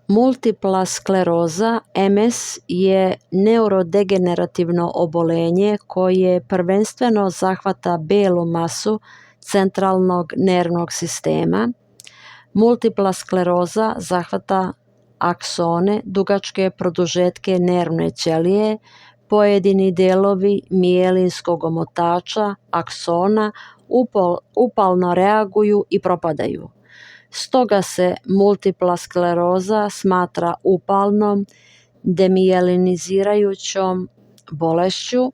Multipla skleroza MS je neurodegenerativno obolenje koje prvenstveno zahvata belu masu centralnog nervnog sistema. Multipla skleroza zahvata aksone, dugačke produžetke nervne ćelije, pojedini delovi mijelinskog omotača aksona upalno reaguju i propadaju. Stoga se multipla skleroza smatra upalnom, demijelinizirajućom bolešću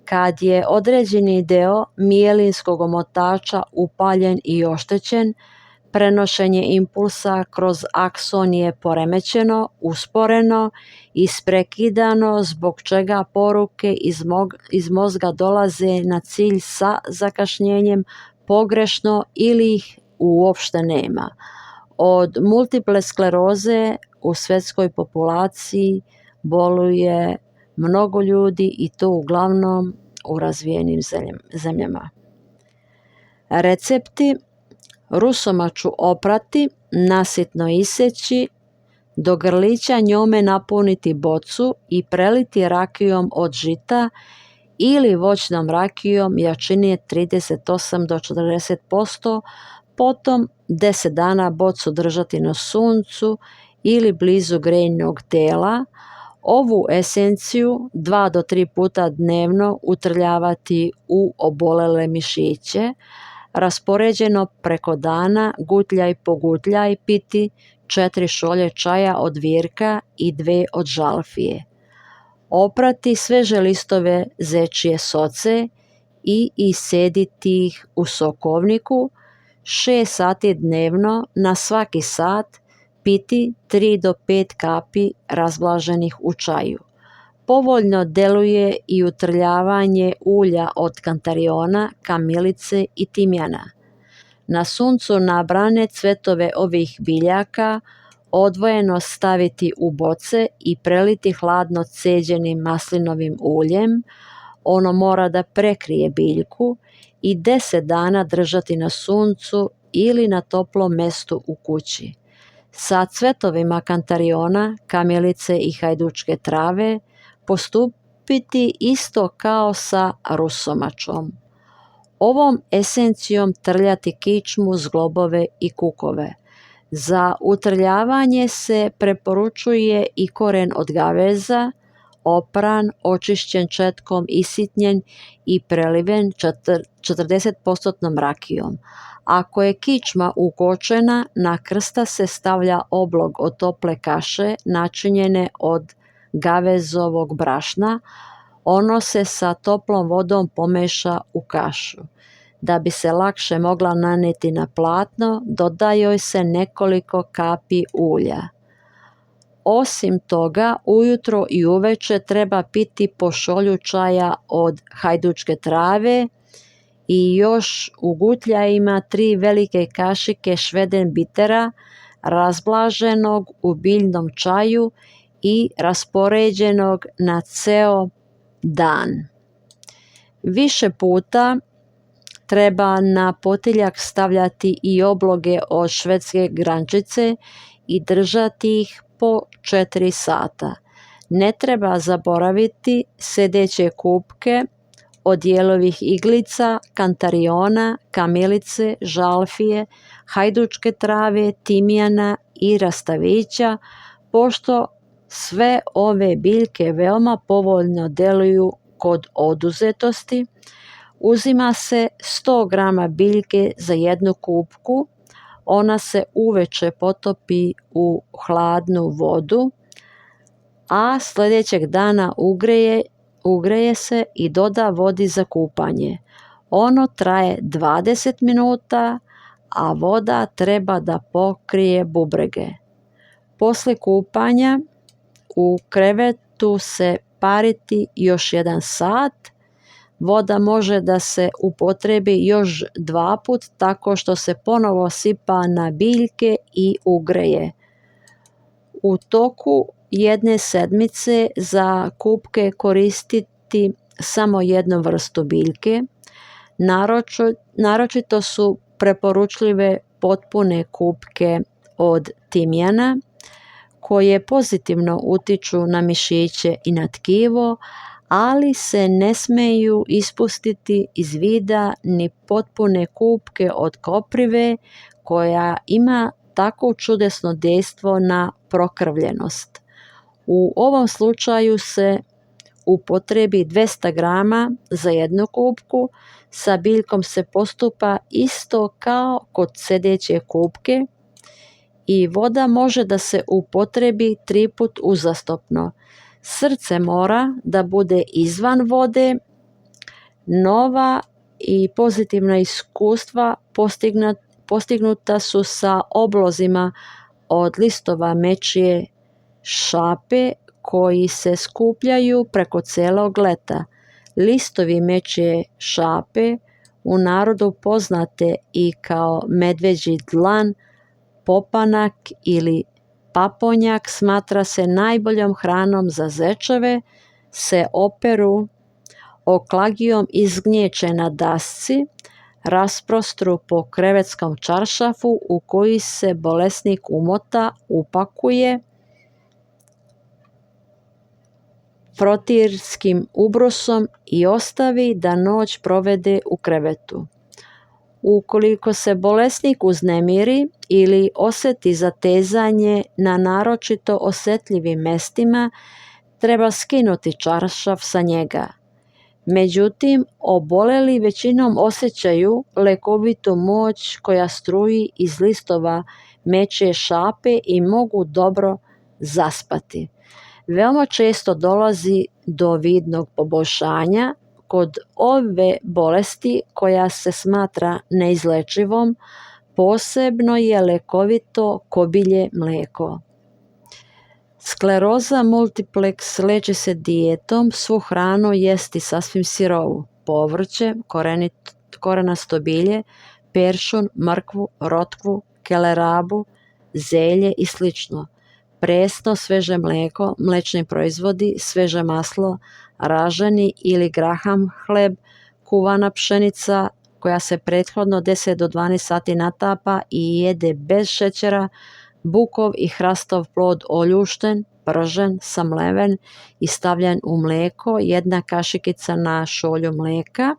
kad je određeni deo mijelinskog omotača upaljen i oštećen. Prenošenje impulsa kroz akson je poremećeno, usporeno, isprekidano, zbog čega poruke iz mozga dolaze na cilj sa zakašnjenjem, pogrešno ili ih uopšte nema. Od multiple skleroze u svjetskoj populaciji boluje mnogo ljudi i to uglavnom u razvijenim zemljama. Recepti: rusomaču oprati, nasitno iseći, do grlića njome napuniti bocu i preliti rakijom od žita ili voćnom rakijom jačine 38 do 40%, potom 10 dana bocu držati na suncu ili blizu grejnog tela. Ovu esenciju 2 do 3 puta dnevno utrljavati u obolele mišiće. Raspoređeno preko dana, gutljaj po gutljaj, piti 4 šolje čaja od virka i 2 od žalfije. Oprati sveže listove zečje soce i isediti ih u sokovniku. 6 sati dnevno, na svaki sat piti 3 do 5 kapi razblaženih u čaju. Povoljno deluje i utrljavanje ulja od kantariona, kamilice i timjana. Na suncu nabrane cvetove ovih biljaka odvojeno staviti u boce i preliti hladno ceđenim maslinovim uljem. Ono mora da prekrije biljku i 10 dana držati na suncu ili na toplom mestu u kući. Sa cvetovima kantariona, kamilice i hajdučke trave postupiti isto kao sa rusomačom. Ovom esencijom trljati kičmu, zglobove i kukove. Za utrljavanje se preporučuje i koren od gaveza, opran, očišćen četkom, isitnjen i preliven 40% rakijom. Ako je kičma ukočena, na krsta se stavlja oblog od tople kaše načinjene od gavezovog brašna. Ono se sa toplom vodom pomeša u kašu. Da bi se lakše mogla naneti na platno, doda joj se nekoliko kapi ulja. Osim toga, ujutro i uveče treba piti po šolju čaja od hajdučke trave i još u gutljajima 3 velike kašike šveden bitera razblaženog u biljnom čaju i raspoređenog na ceo dan. Više puta treba na potiljak stavljati i obloge od švedske grančice i držati ih po 4 sata. Ne treba zaboraviti sedeće kupke od jelovih iglica, kantariona, kamilice, žalfije, hajdučke trave, timjana i rastavića, pošto sve ove biljke veoma povoljno deluju kod oduzetosti. Uzima se 100 grama biljke za jednu kupku. Ona se uveče potopi u hladnu vodu, a sljedećeg dana ugreje se i doda vodi za kupanje. Ono traje 20 minuta, a voda treba da pokrije bubrege. Poslije kupanja u krevetu se pariti još 1 sat. Voda može da se upotrebi još 2 put tako što se ponovo sipa na biljke i ugreje. U toku 1 sedmice za kupke koristiti samo jednu vrstu biljke. Naročito su preporučljive potpune kupke od timjana koje pozitivno utiču na mišiće i na tkivo, ali se ne smeju ispustiti iz vida ni potpune kupke od koprive koja ima tako čudesno dejstvo na prokrvljenost. U ovom slučaju se upotrebi 200 grama za jednu kupku, sa biljkom se postupa isto kao kod sedeće kupke i voda može da se upotrebi 3 put uzastopno. Srce mora da bude izvan vode. Nova i pozitivna iskustva postignuta su sa oblozima od listova mečije šape koji se skupljaju preko celog leta. Listovi mečije šape, u narodu poznate i kao medveđi dlan, popanak ili paponjak, smatra se najboljom hranom za zečeve, se operu oklagijom izgnječe na dasci, rasprostru po krevetskom čaršafu u koji se bolesnik umota, upakuje frotirskim ubrusom i ostavi da noć provede u krevetu. Ukoliko se bolesnik uznemiri ili osjeti zatezanje na naročito osjetljivim mestima, treba skinuti čaršaf sa njega. Međutim, oboleli većinom osjećaju lekovitu moć koja struji iz listova mečje šape i mogu dobro zaspati. Veoma često dolazi do vidnog poboljšanja kod ove bolesti koja se smatra neizlečivom. Posebno je lekovito kobilje mlijeko. Skleroza multiplex leči se dijetom, svu hranu jesti sasvim sirovu, povrće, korenasto bilje, peršun, mrkvu, rotkvu, kelerabu, zelje i sl. Presno, sveže mlijeko, mlečni proizvodi, sveže maslo, raženi ili graham hleb, kuvana pšenica koja se prethodno 10 do 12 sati natapa i jede bez šećera, bukov i hrastov plod oljušten, pržen, samleven i stavljen u mlijeko, 1 kašikica na šolju mlijeka.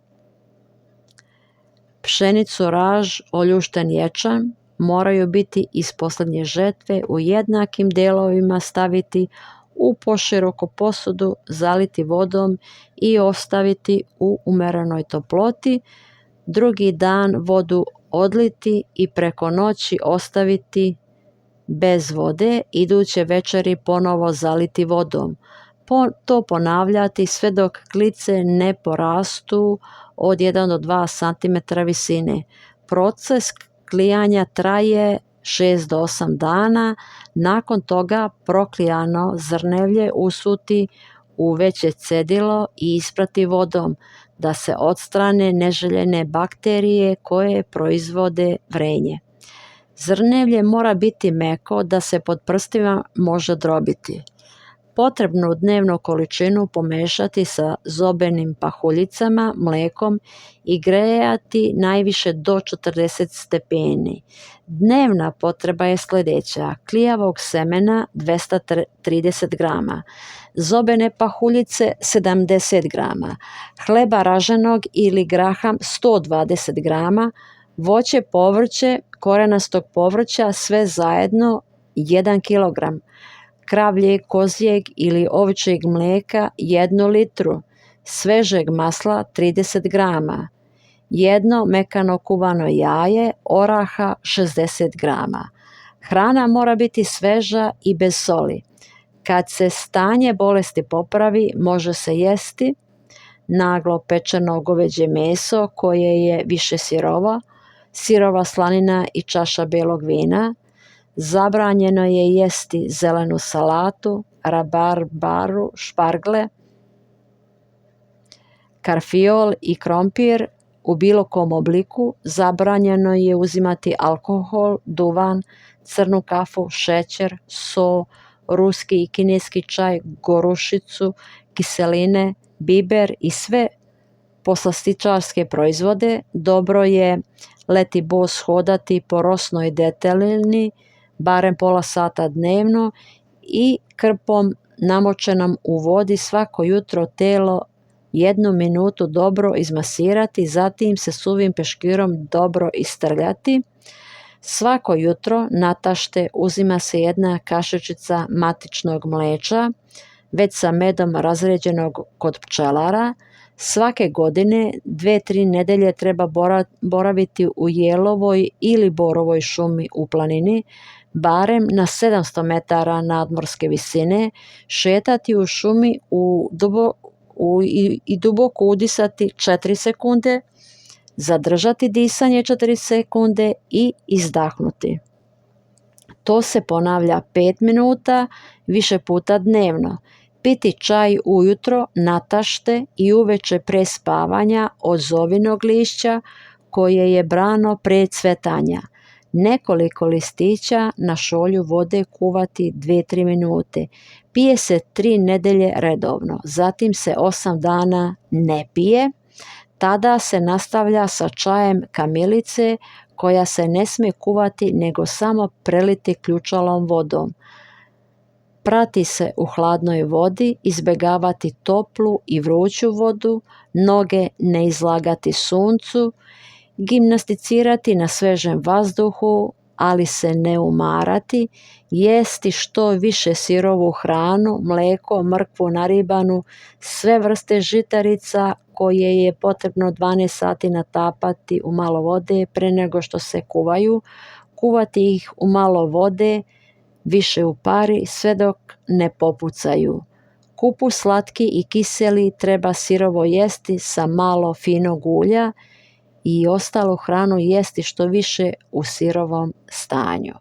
Pšenicu, raž, oljušten ječam moraju biti iz posljednje žetve u jednakim delovima staviti u poširoku posudu, zaliti vodom i ostaviti u umerenoj toploti. Drugi dan vodu odliti i preko noći ostaviti bez vode, iduće večeri ponovo zaliti vodom. To ponavljati sve dok klice ne porastu od 1 do 2 cm visine. Proces klijanja traje 6 do 8 dana, nakon toga proklijano zrnevlje usuti u veće cedilo i isprati vodom da se odstrane neželjene bakterije koje proizvode vrenje. Zrnevlje mora biti meko da se pod prstima može drobiti. Potrebnu dnevnu količinu pomešati sa zobenim pahuljicama, mlekom i grejati najviše do 40 stepeni. Dnevna potreba je sljedeća: klijavog semena 230 grama, zobene pahuljice 70 grama, hleba raženog ili graham 120 grama, voće, povrće, korenastog povrća sve zajedno 1 kg, kravljeg, kozjeg ili ovčjeg mlijeka 1 litru, svežeg masla 30 grama, 1 mekano kuvano jaje, oraha 60 grama. Hrana mora biti sveža i bez soli. Kad se stanje bolesti popravi, može se jesti naglo pečeno goveđe meso koje je više sirova slanina i čaša belog vina. Zabranjeno je jesti zelenu salatu, rabarbaru, špargle, karfiol i krompir u bilo kom obliku. Zabranjeno je uzimati alkohol, duvan, crnu kafu, šećer, so, ruski i kineski čaj, gorušicu, kiseline, biber i sve poslastičarske proizvode. Dobro je leti bos hodati po rosnoj detelini barem pola sata dnevno i krpom namočenom u vodi svako jutro telo 1 minutu dobro izmasirati, zatim se suvim peškirom dobro istrljati. Svako jutro natašte uzima se 1 kašičica matičnog mleča, već sa medom razređenog kod pčelara. Svake godine 2-3 nedelje treba boraviti u jelovoj ili borovoj šumi u planini, barem na 700 metara nadmorske visine, šetati u šumi i duboko udisati 4 sekunde, zadržati disanje 4 sekunde i izdahnuti. To se ponavlja 5 minuta, više puta dnevno. Piti čaj ujutro natašte i uveče pre spavanja od zovinog lišća koje je brano pre cvetanja. Nekoliko listića na šolju vode kuvati 2-3 minute. Pije se 3 nedelje redovno, zatim se 8 dana ne pije. Tada se nastavlja sa čajem kamilice koja se ne smije kuvati nego samo preliti ključalom vodom. Prati se u hladnoj vodi, izbjegavati toplu i vruću vodu, noge ne izlagati suncu, gimnasticirati na svežem vazduhu, ali se ne umarati, jesti što više sirovu hranu, mlijeko, mrkvu naribanu, sve vrste žitarica koje je potrebno 12 sati natapati u malo vode pre nego što se kuvaju, kuvati ih u malo vode, više u pari sve dok ne popucaju. Kupus slatki i kiseli treba sirovo jesti sa malo finog ulja i ostalu hranu jesti što više u sirovom stanju.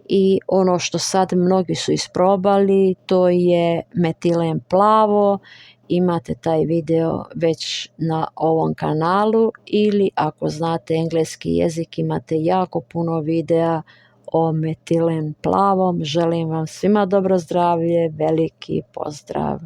I ono što sad mnogi su isprobali, to je metilen plavo. Imate taj video već na ovom kanalu ili ako znate engleski jezik imate jako puno videa o metilen plavom. Želim vam svima dobro zdravlje, veliki pozdrav.